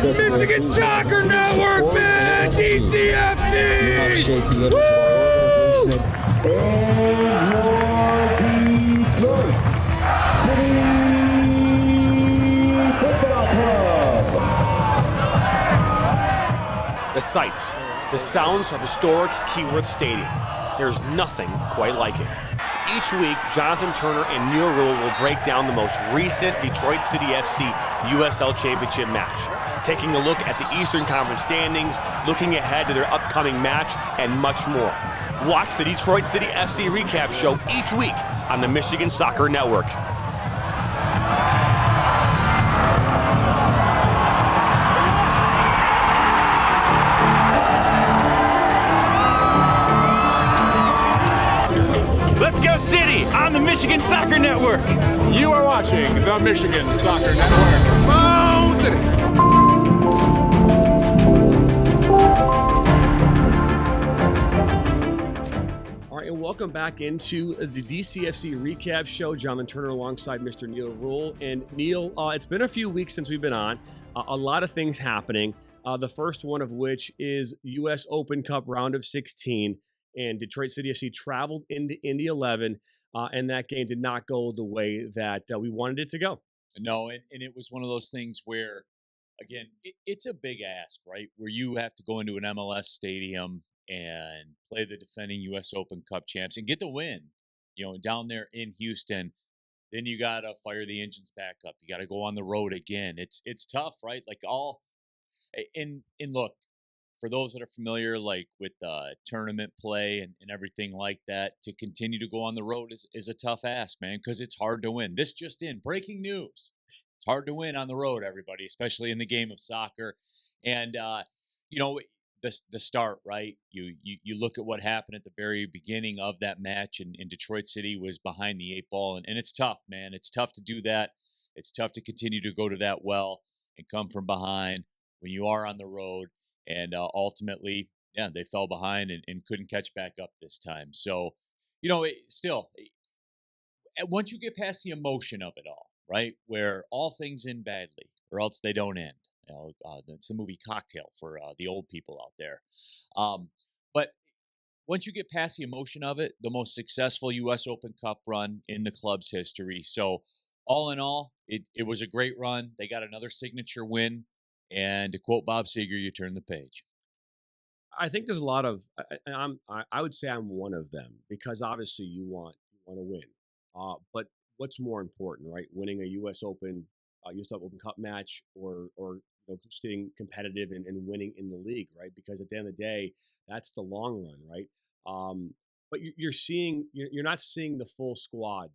Michigan Soccer Network, man! DCFC! Woo! And your Detroit City Football Club. The sights, the sounds of historic Keyworth Stadium. There's nothing quite like it. Each week, Jonathan Turner and Neil Rule will break down the most recent Detroit City FC USL Championship match, taking a look at the Eastern Conference standings, looking ahead to their upcoming match, and much more. Watch the Detroit City FC recap show each week on the Michigan Soccer Network. Let's go City on the Michigan Soccer Network. You are watching the Michigan Soccer Network. Go City! All right, and welcome back into the DCFC recap show. Jonathan Turner alongside Mr. Neil Rule. And Neil, it's been a few weeks since we've been on. A lot of things happening. The first one of which is U.S. Open Cup round of 16. And Detroit City FC traveled into Indy 11, and that game did not go the way that we wanted it to go. No, and it was one of those things where, again, it's a big ask, right? Where you have to go into an MLS stadium and play the defending U.S. Open Cup champs and get the win, down there in Houston. Then you got to fire the engines back up. You got to go on the road again. It's tough, right? And look, for those that are familiar, with tournament play and everything like that, to continue to go on the road is a tough ask, man, because it's hard to win. This just in, breaking news. It's hard to win on the road, everybody, especially in the game of soccer. And, the start, right? You look at what happened at the very beginning of that match, and Detroit City was behind the 8 ball. And it's tough, man. It's tough to do that. It's tough to continue to go to that well and come from behind when you are on the road. And ultimately, they fell behind and couldn't catch back up this time. So, once you get past the emotion of it all, right, where all things end badly or else they don't end. It's the movie Cocktail for the old people out there. But once you get past the emotion of it, the most successful U.S. Open Cup run in the club's history. So, all in all, it was a great run. They got another signature win. And to quote Bob Seger, you turn the page. I think there's a lot of, I would say I'm one of them, because obviously you want to win. But what's more important, right? Winning a U.S. Open Cup match, or staying competitive and winning in the league, right? Because at the end of the day, that's the long run, right? But you're not seeing the full squad,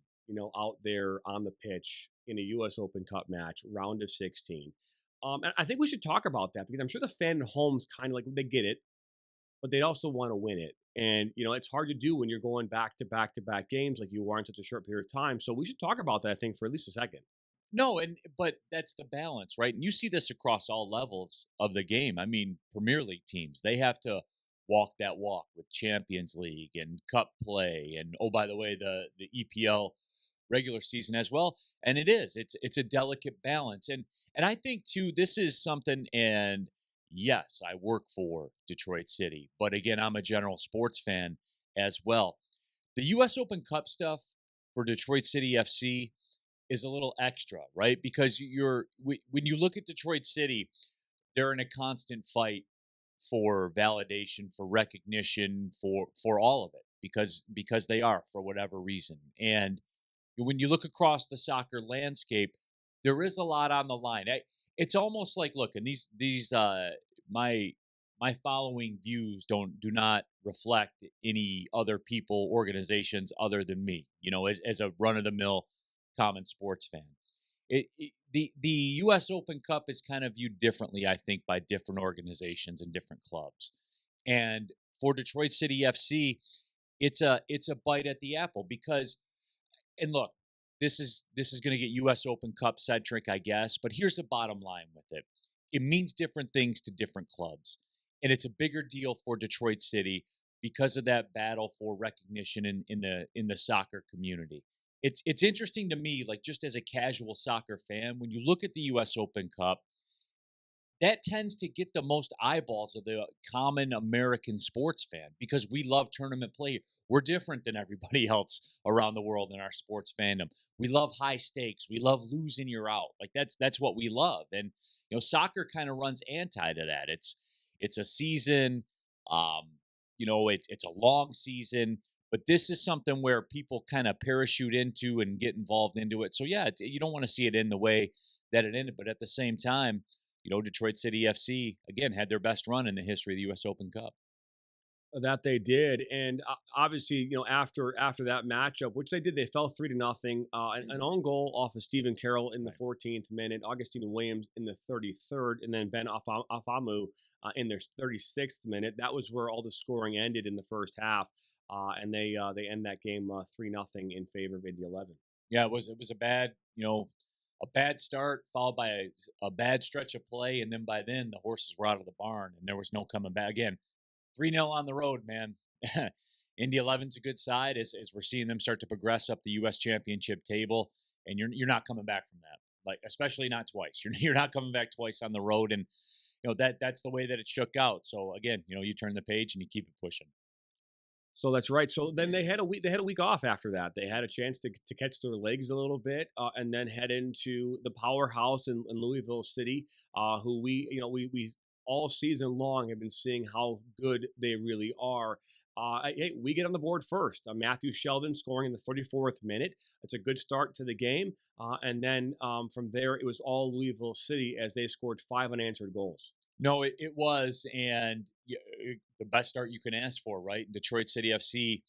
out there on the pitch in a U.S. Open Cup match, round of 16. And I think we should talk about that, because I'm sure the fan at home's kind of they get it, but they also want to win it. And, it's hard to do when you're going back to back to back games like you are in such a short period of time. So we should talk about that, I think, for at least a second. No, but that's the balance, right? And you see this across all levels of the game. I mean, Premier League teams, they have to walk that walk with Champions League and Cup play. And, oh, by the way, the EPL regular season as well. And it's a delicate balance. And I think too, this is something, and yes, I work for Detroit City, but again, I'm a general sports fan as well. The US Open Cup stuff for Detroit City FC is a little extra, right? Because when you look at Detroit City, they're in a constant fight for validation, for recognition, for all of it, because they are, for whatever reason. And when you look across the soccer landscape, there is a lot on the line. It's almost like, look, and these my following views do not reflect any other people, organizations other than me, as a run-of-the-mill common sports fan. The U.S. Open Cup is kind of viewed differently, I think, by different organizations and different clubs. And for Detroit City FC, it's a bite at the apple, because, and look, this is going to get U.S. Open Cup centric, I guess, but here's the bottom line with it. It means different things to different clubs, and it's a bigger deal for Detroit City because of that battle for recognition in the soccer community. It's interesting to me, just as a casual soccer fan, when you look at the U.S. Open Cup, that tends to get the most eyeballs of the common American sports fan because we love tournament play. We're different than everybody else around the world in our sports fandom. We love high stakes. We love losing you're out. Like that's what we love. And soccer kind of runs anti to that. It's a season, it's a long season, but this is something where people kind of parachute into and get involved into it. So yeah, you don't want to see it in the way that it ended, but at the same time, Detroit City FC, again, had their best run in the history of the U.S. Open Cup. That they did, and obviously, after that matchup, which they did, they fell 3-0. An own goal off of Stephen Carroll in the 14th minute, Augustine Williams in the 33rd, and then Ben Afamu in their 36th minute. That was where all the scoring ended in the first half, and they end that game 3-0 in favor of Indy 11. Yeah, it was a bad a bad start followed by a bad stretch of play, and then by then the horses were out of the barn and there was no coming back. Again, 3-0 on the road, man. Indy 11's a good side as we're seeing them start to progress up the U.S. Championship table, and you're not coming back from that. Like, especially not twice. You're not coming back twice on the road, and that's the way that it shook out. So again, you turn the page and you keep it pushing. So that's right. So then they had a week off after that. They had a chance to catch their legs a little bit, and then head into the powerhouse in Louisville City, who we all season long have been seeing how good they really are. Hey, we get on the board first. Matthew Sheldon scoring in the 34th minute. It's a good start to the game. And then from there, it was all Louisville City as they scored 5 unanswered goals. No, it was, and the best start you can ask for, right? Detroit City FC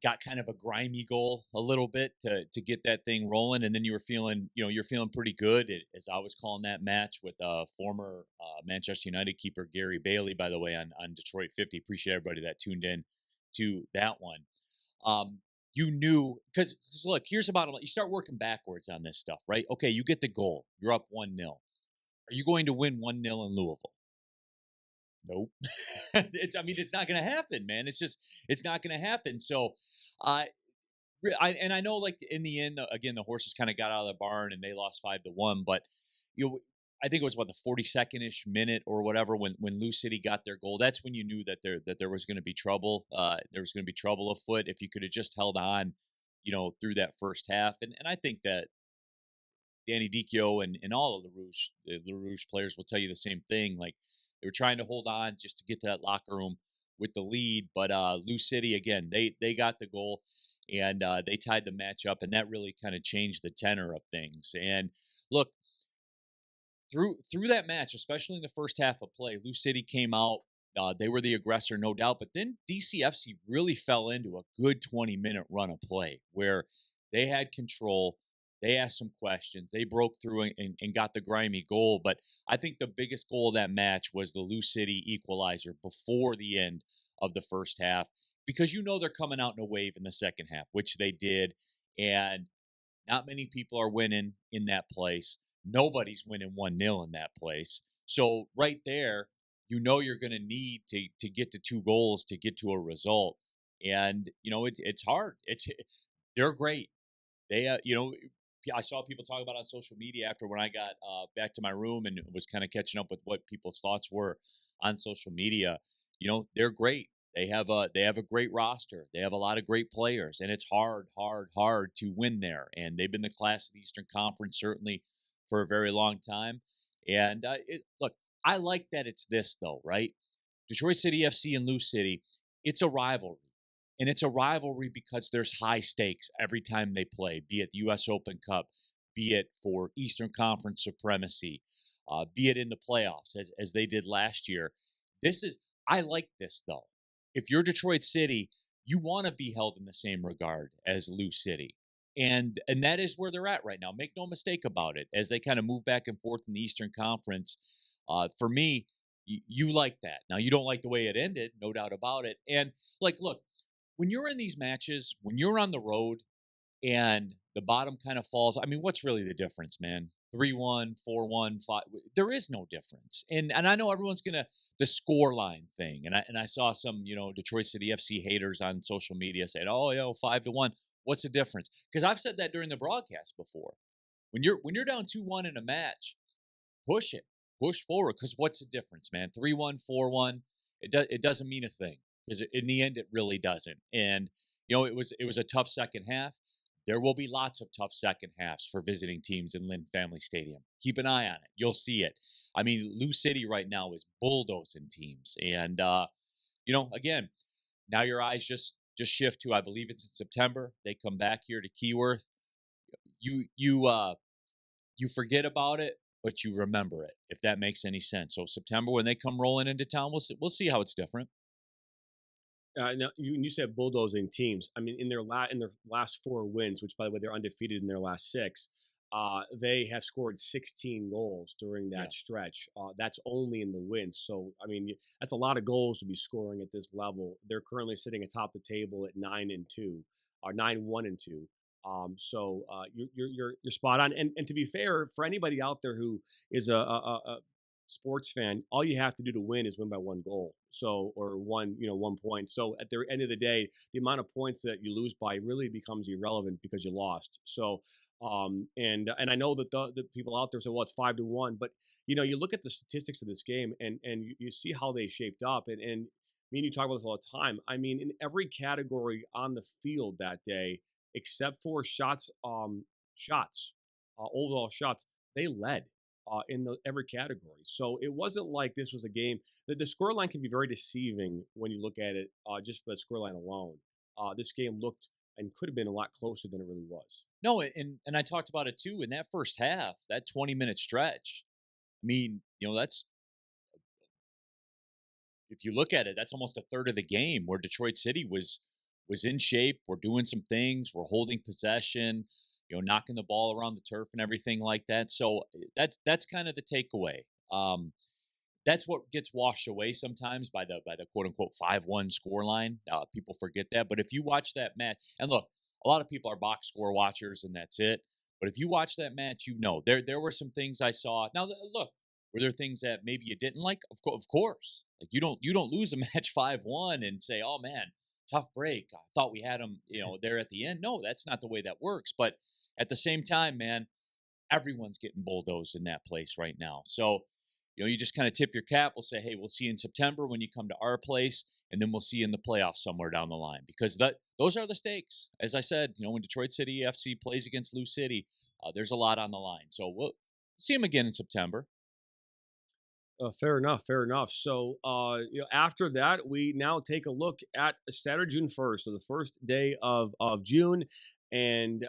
got kind of a grimy goal a little bit to get that thing rolling, and then you're feeling pretty good, as I was calling that match with former Manchester United keeper Gary Bailey, by the way, on Detroit 50. Appreciate everybody that tuned in to that one. You knew, because look, here's about you start working backwards on this stuff, right? Okay, you get the goal, you're up 1-0. Are you going to win 1-0 in Louisville? Nope. It's not going to happen, man. It's not going to happen. So, I know, like, in the end, again, the horses kind of got out of the barn and they lost 5-1. But I think it was the 42nd-ish minute or whatever when Lou City got their goal. That's when you knew that there was going to be trouble. There was going to be trouble afoot if you could have just held on, through that first half. And I think that Danny Dicchio and all of the Rouge players will tell you the same thing. Like, they were trying to hold on just to get to that locker room with the lead. But Lou City, again, they got the goal and they tied the match up, and that really kind of changed the tenor of things. And look, through that match, especially in the first half of play, Lou City came out. They were the aggressor, no doubt. But then DCFC really fell into a good 20-minute run of play where they had control. They asked some questions. They broke through and got the grimy goal. But I think the biggest goal of that match was the Lou City equalizer before the end of the first half, because they're coming out in a wave in the second half, which they did. And not many people are winning in that place. Nobody's winning 1-0 in that place. So right there, you're going to need to get to 2 goals to get to a result. And, it's hard. They're great. They, I saw people talk about it on social media after when I got back to my room and was kind of catching up with what people's thoughts were on social media. They're great. They have a great roster. They have a lot of great players, and it's hard to win there. And they've been the class of the Eastern Conference certainly for a very long time. And look, I like that it's this though, right? Detroit City FC and Lou City, it's a rivalry. And it's a rivalry because there's high stakes every time they play, be it the U.S. Open Cup, be it for Eastern Conference supremacy, be it in the playoffs as they did last year. I like this, though. If you're Detroit City, you want to be held in the same regard as Lou City. And that is where they're at right now. Make no mistake about it. As they kind of move back and forth in the Eastern Conference, for me, you like that. Now, you don't like the way it ended, no doubt about it. And, look, when you're in these matches, when you're on the road and the bottom kind of falls, what's really the difference, man? 3-1, 4-1, 5. There is no difference. And I know everyone's the score line thing. And I saw some, Detroit City FC haters on social media saying, 5-1. What's the difference? Because I've said that during the broadcast before. When you're down 2-1 in a match, push it. push forward. Because what's the difference, man? 3-1, 4-1, it doesn't mean a thing. Because in the end, it really doesn't. And it was a tough second half. There will be lots of tough second halves for visiting teams in Lynn Family Stadium. Keep an eye on it. You'll see it. I mean, Lou City right now is bulldozing teams. And, again, now your eyes just shift to, I believe it's in September. They come back here to Keyworth. You forget about it, but you remember it, if that makes any sense. So September, when they come rolling into town, we'll see how it's different. Now you said bulldozing teams. I mean, in their last 4 wins, which by the way they're undefeated in their last 6, they have scored 16 goals during that stretch. That's only in the wins. So I mean, that's a lot of goals to be scoring at this level. They're currently sitting atop the table at 9-2, or 9-1-2. So you're spot on. And to be fair, for anybody out there who is a sports fan, all you have to do to win is win by 1 goal. So, or 1 point. So at the end of the day, the amount of points that you lose by really becomes irrelevant because you lost. So, and I know that the people out there say, well, it's 5-1, but you look at the statistics of this game and you see how they shaped up. And me and you talk about this all the time. I mean, in every category on the field that day, except for overall shots, they led. In every category. So it wasn't like this was a game that the scoreline can be very deceiving when you look at it just for the scoreline alone. This game looked and could have been a lot closer than it really was. No, and I talked about it too in that first half, that 20-minute stretch. I mean, that's, if you look at it, that's almost a third of the game where Detroit City was in shape. We're doing some things. We're holding possession. Knocking the ball around the turf and everything like that. So that's kind of the takeaway. That's what gets washed away sometimes by the quote unquote 5-1 scoreline. People forget that. But if you watch that match, and look, a lot of people are box score watchers and that's it. But if you watch that match, there were some things I saw. Now look, were there things that maybe you didn't like? Of course. Like you don't lose a match 5-1 and say, oh man, tough break. I thought we had them, there at the end. No, that's not the way that works. But at the same time, man, everyone's getting bulldozed in that place right now. So, you just kind of tip your cap. We'll say, hey, we'll see you in September when you come to our place, and then we'll see you in the playoffs somewhere down the line because those are the stakes. As I said, when Detroit City FC plays against Lou City, there's a lot on the line. So we'll see them again in September. Fair enough. So, after that, we now take a look at Saturday, June 1st, so the first day of June, and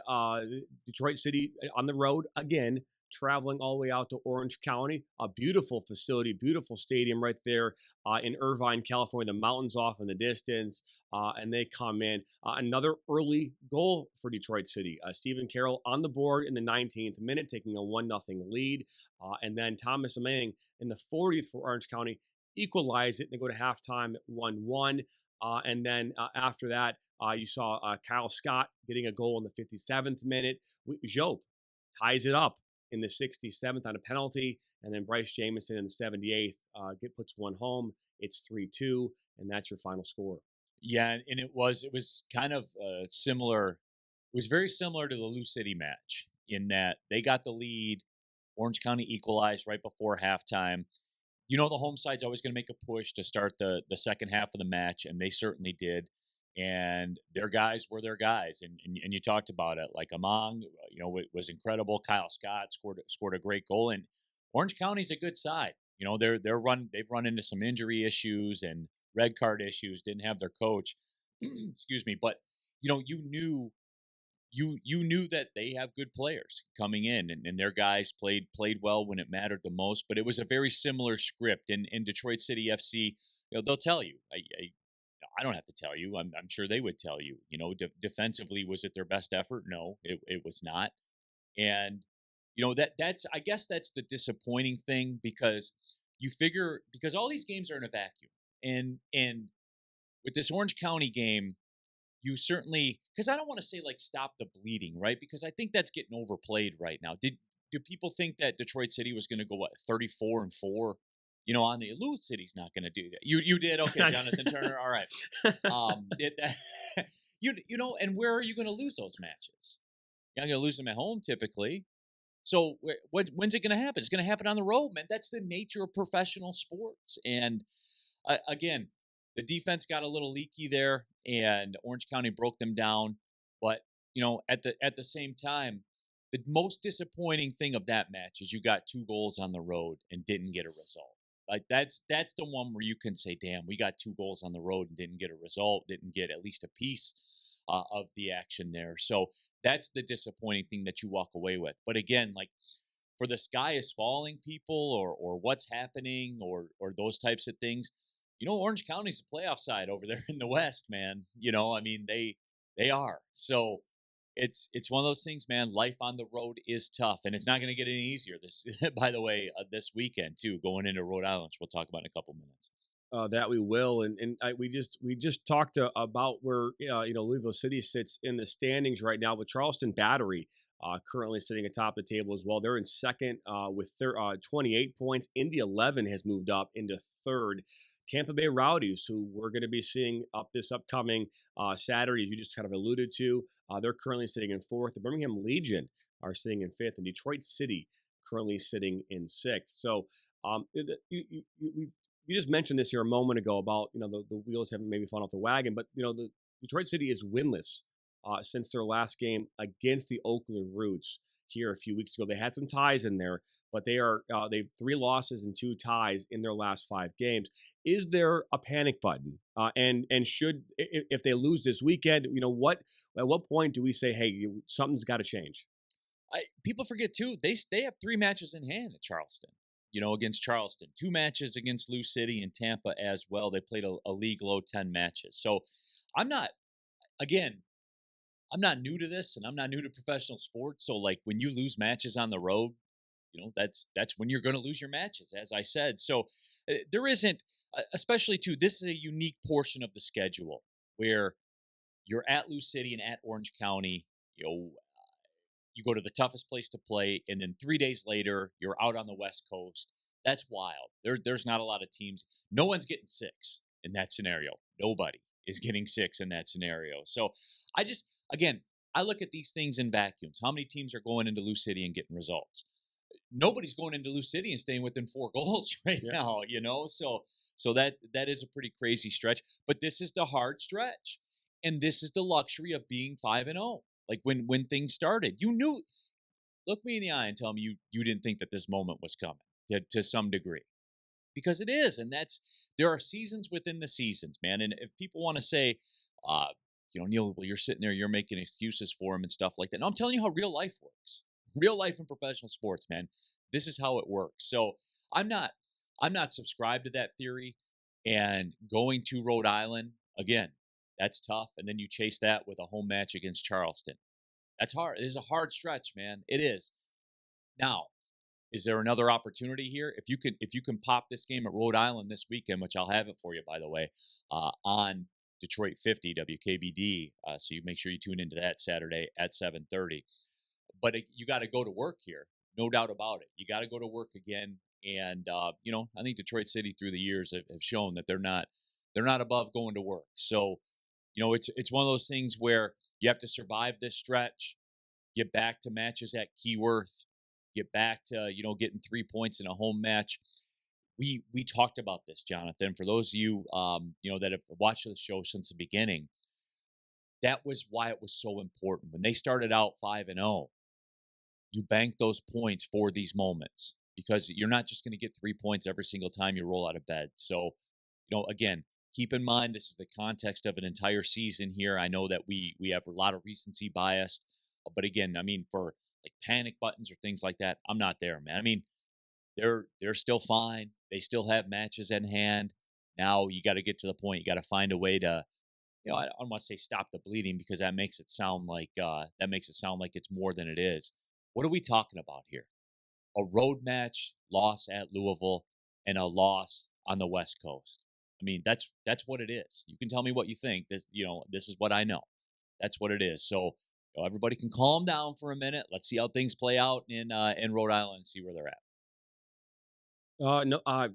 Detroit City on the road again, traveling all the way out to Orange County. A beautiful facility, beautiful stadium right there in Irvine, California. The mountains off in the distance, and they come in. Another early goal for Detroit City. Stephen Carroll on the board in the 19th minute, taking a 1-0 lead. And then Thomas Amang in the 40th for Orange County equalize it. They go to halftime at 1-1. And then after that, you saw Kyle Scott getting a goal in the 57th minute. Jope ties it up in the 67th on a penalty, and then Bryce Jamison in the 78th puts one home. It's 3-2, and that's your final score. Yeah, and it was kind of similar. It was very similar to the Lou City match in that they got the lead. Orange County equalized right before halftime. The home side's always going to make a push to start the second half of the match, and they certainly did. And their guys were their guys, and you talked about it. Like Amang, was incredible. Kyle Scott scored a great goal, and Orange County's a good side. They've run into some injury issues and red card issues. Didn't have their coach, excuse me, but you knew that they have good players coming in, and their guys played well when it mattered the most. But it was a very similar script. In Detroit City FC, they'll tell you. I don't have to tell you. I'm sure they would tell you. Defensively, was it their best effort? No, it was not. And that's I guess that's the disappointing thing because because all these games are in a vacuum, and with this Orange County game, you certainly, because I don't want to say like stop the bleeding, right? Because I think that's getting overplayed right now. Do people think that Detroit City was going to go 34-4? On the Lou City's not going to do that. You did, okay, Jonathan Turner. All right. And where are you going to lose those matches? You're not going to lose them at home typically. So when's it going to happen? It's going to happen on the road, man. That's the nature of professional sports. And again, the defense got a little leaky there, and Orange County broke them down. But at the same time, the most disappointing thing of that match is you got 2 goals on the road and didn't get a result. Like that's the one where you can say, "Damn, we got 2 goals on the road and didn't get a result, didn't get at least a piece of the action there." So that's the disappointing thing that you walk away with. But again, like for the sky is falling people, or what's happening, or those types of things. Orange County's a playoff side over there in the West, man. I mean, they are. So it's one of those things, man. Life on the road is tough, and it's not going to get any easier. This, by the way, this weekend too, going into Rhode Island, which we'll talk about in a couple minutes. That we will, and we just talked about where Louisville City sits in the standings right now, with Charleston Battery currently sitting atop the table as well. They're in second with 28 points. Indy 11 has moved up into third. Tampa Bay Rowdies, who we're going to be seeing up this upcoming Saturday, as you just kind of alluded to, they're currently sitting in fourth. The Birmingham Legion are sitting in fifth, and Detroit City currently sitting in sixth. So you just mentioned this here a moment ago about the wheels haven't maybe fallen off the wagon, but the Detroit City is winless since their last game against the Oakland Roots here a few weeks ago. They had some ties in there, but they've 3 losses and 2 ties in their last 5 games. Is there a panic button? And should, if they lose this weekend, at what point do we say, hey, something's got to change? People forget too, they have 3 matches in hand at Charleston. Against Charleston, 2 matches against Lou City and Tampa as well. They played a league low 10 matches. So I'm not new to this, and I'm not new to professional sports. So like when you lose matches on the road, that's when you're going to lose your matches, as I said. So there isn't, especially too, this is a unique portion of the schedule where you're at Lou City and at Orange County. You go to the toughest place to play, and then 3 days later, you're out on the West Coast. That's wild. There's not a lot of teams. No one's getting 6 in that scenario. Nobody is getting 6 in that scenario. So I look at these things in vacuums. How many teams are going into Lou City and getting results? Nobody's going into Lou City and staying within 4 goals right now, So that is a pretty crazy stretch. But this is the hard stretch. And this is the luxury of being 5-0. Like when things started, you knew. Look me in the eye and tell me you didn't think that this moment was coming to some degree, because it is, and there are seasons within the seasons, man. And if people want to say, Neil, well, you're sitting there, you're making excuses for him and stuff like that. No, I'm telling you how real life works. Real life in professional sports, man. This is how it works. So I'm not subscribed to that theory. And going to Rhode Island again, that's tough. And then you chase that with a home match against Charleston. That's hard. It is a hard stretch, man. It is. Now, is there another opportunity here? If you can pop this game at Rhode Island this weekend, which I'll have it for you, by the way, on Detroit 50 WKBD. So you make sure you tune into that Saturday at 7:30. But you got to go to work here, no doubt about it. You got to go to work again. And I think Detroit City through the years have shown that they're not above going to work. So it's one of those things where you have to survive this stretch, get back to matches at Keyworth, get back to, getting 3 points in a home match. We talked about this, Jonathan. For those of you, that have watched the show since the beginning, that was why it was so important. When they started out 5-0, you bank those points for these moments, because you're not just going to get 3 points every single time you roll out of bed. So, again, keep in mind, this is the context of an entire season here. I know that we have a lot of recency bias, but again, I mean, for like panic buttons or things like that, I'm not there, man. I mean, they're still fine. They still have matches in hand. Now you got to get to the point. You got to find a way to, I don't want to say stop the bleeding, because that makes it sound like it's more than it is. What are we talking about here? A road match loss at Louisville and a loss on the West Coast. I mean, that's what it is. You can tell me what you think. This is what I know. That's what it is. So everybody can calm down for a minute. Let's see how things play out in Rhode Island and see where they're at. No, I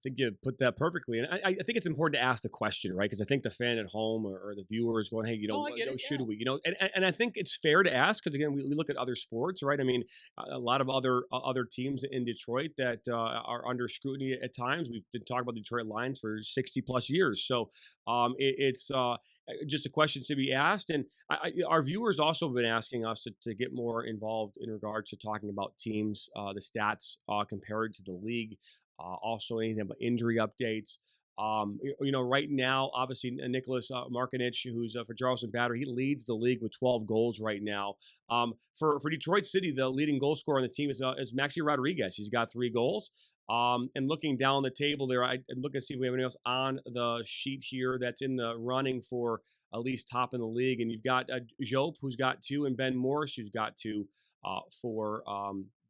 think you put that perfectly, and I think it's important to ask the question, right? Because I think the fan at home or the viewer is going, "Hey, No, I get it. should Yeah. we?" And I think it's fair to ask because again, we look at other sports, right? I mean, a lot of other teams in Detroit that are under scrutiny at times. We've been talking about the Detroit Lions for 60 plus years, so it's just a question to be asked. And our viewers also have been asking us to get more involved in regards to talking about teams, the stats compared to the league. Also, anything about injury updates. Right now, obviously, Nicholas Markinich, who's for Charleston Battery, he leads the league with 12 goals right now. For Detroit City, the leading goal scorer on the team is Maxi Rodriguez. He's got 3 goals. And looking down the table there, I'm looking to see if we have anyone else on the sheet here that's in the running for at least top in the league. And you've got Jope, who's got 2, and Ben Morris, who's got 2 for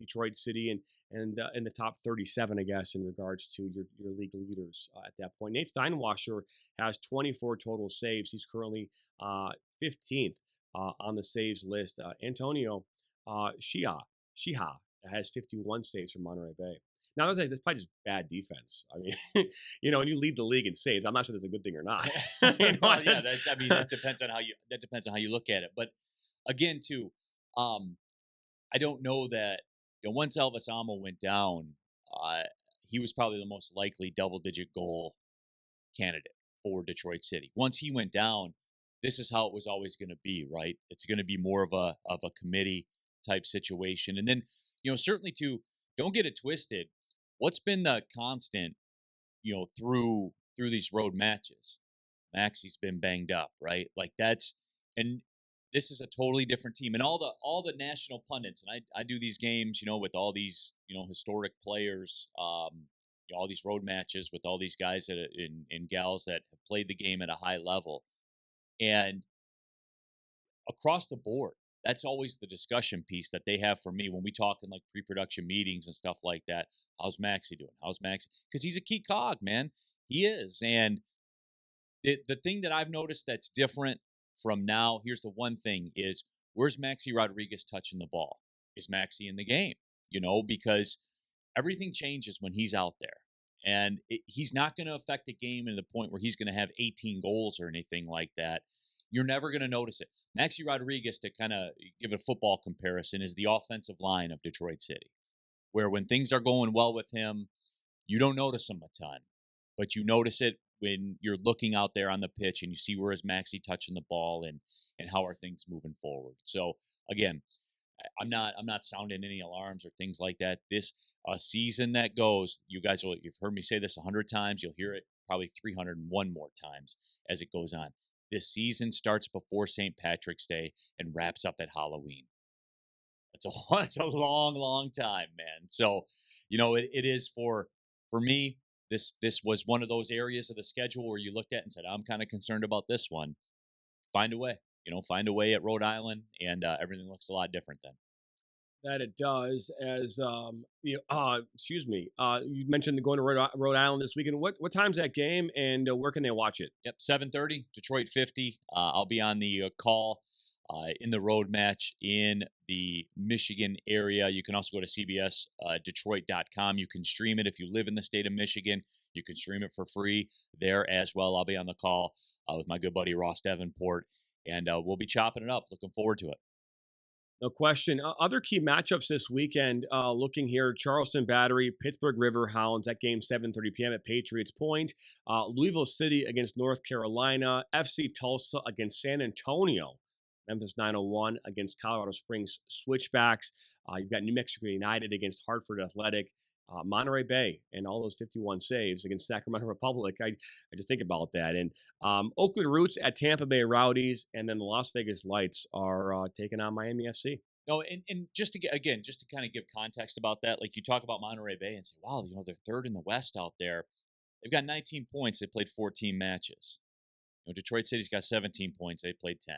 Detroit City. And in the top 37, I guess, in regards to your league leaders at that point. Nate Steinwasser has 24 total saves. He's currently 15th on the saves list. Antonio Shia has 51 saves for Monterey Bay. Now, that's probably just bad defense. I mean, when you lead the league in saves, I'm not sure that's a good thing or not. Well, yeah, that depends on how you look at it. But again, too, I don't know that. Once Elvis Amo went down, he was probably the most likely double-digit goal candidate for Detroit City. Once he went down, this is how it was always going to be, right? It's going to be more of a committee type situation. And then, certainly too, don't get it twisted. What's been the constant, through these road matches? Maxi's been banged up, right? Like and this is a totally different team, and all the national pundits, and I do these games, with all these, historic players, all these road matches with all these guys and gals that have played the game at a high level, and across the board, that's always the discussion piece that they have for me when we talk in like pre-production meetings and stuff like that. How's Maxi doing? How's Maxi? Because he's a key cog, man. He is, and the thing that I've noticed that's different from now, here's the one thing is, where's Maxi Rodriguez touching the ball? Is Maxi in the game? Because everything changes when he's out there. And he's not going to affect the game to the point where he's going to have 18 goals or anything like that. You're never going to notice it. Maxi Rodriguez, to kind of give a football comparison, is the offensive line of Detroit City, where when things are going well with him, you don't notice him a ton, but you notice it when you're looking out there on the pitch and you see where is Maxi touching the ball and how are things moving forward. So again, I'm not sounding any alarms or things like that. This a season that goes, you've heard me say this 100 times. You'll hear it probably 301 more times as it goes on. This season starts before St. Patrick's Day and wraps up at Halloween. That's a long, long time, man. So, it is for me. This was one of those areas of the schedule where you looked at and said, I'm kind of concerned about this one. Find a way, find a way at Rhode Island, and everything looks a lot different then. That it does. As excuse me, you mentioned going to Rhode Island this weekend. What time's that game, and where can they watch it? Yep, 7:30, Detroit 50. I'll be on the call in the road match in the Michigan area. You can also go to cbsdetroit.com. You can stream it if you live in the state of Michigan. You can stream it for free there as well. I'll be on the call with my good buddy Ross Davenport, and we'll be chopping it up. Looking forward to it. No question. Other key matchups this weekend, looking here, Charleston Battery, Pittsburgh River Hounds, that game 7:30 p.m. at Patriots Point. Louisville City against North Carolina. FC Tulsa against San Antonio. Memphis 901 against Colorado Springs Switchbacks. You've got New Mexico United against Hartford Athletic. Monterey Bay and all those 51 saves against Sacramento Republic. I just think about that. And Oakland Roots at Tampa Bay Rowdies, and then the Las Vegas Lights are taking on Miami FC. No, and just to kind of give context about that, like you talk about Monterey Bay and say, wow, they're third in the West out there. They've got 19 points. They played 14 matches. Detroit City's got 17 points. They played 10.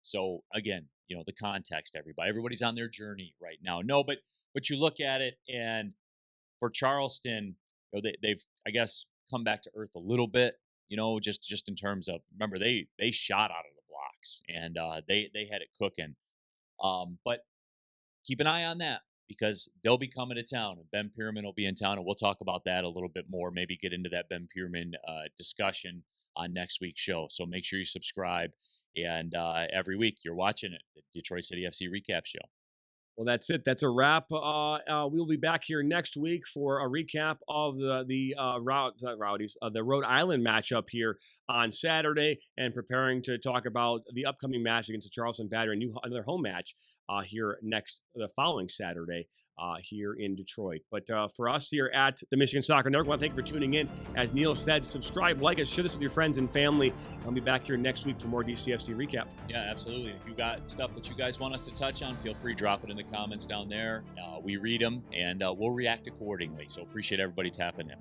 So again, the context, everybody's on their journey right now. No, but you look at it, and for Charleston, they've, I guess, come back to earth a little bit, just in terms of, remember, they shot out of the blocks, and they had it cooking. But keep an eye on that, because they'll be coming to town, and Ben Pierman will be in town, and we'll talk about that a little bit more. Maybe get into that Ben Pierman discussion on next week's show. So make sure you subscribe, and every week you're watching it, the Detroit City FC recap show. Well, that's it. That's a wrap. We'll be back here next week for a recap of the Rhode Island matchup here on Saturday, and preparing to talk about the upcoming match against the Charleston Battery, another home match here the following Saturday here in Detroit. But for us here at the Michigan Soccer Network, I want to thank you for tuning in. As Neil said, subscribe, like us, share this with your friends and family. I'll be back here next week for more DCFC recap. Yeah, absolutely. If you got stuff that you guys want us to touch on, feel free to drop it in the comments down there. We read them, and we'll react accordingly. So appreciate everybody tapping in.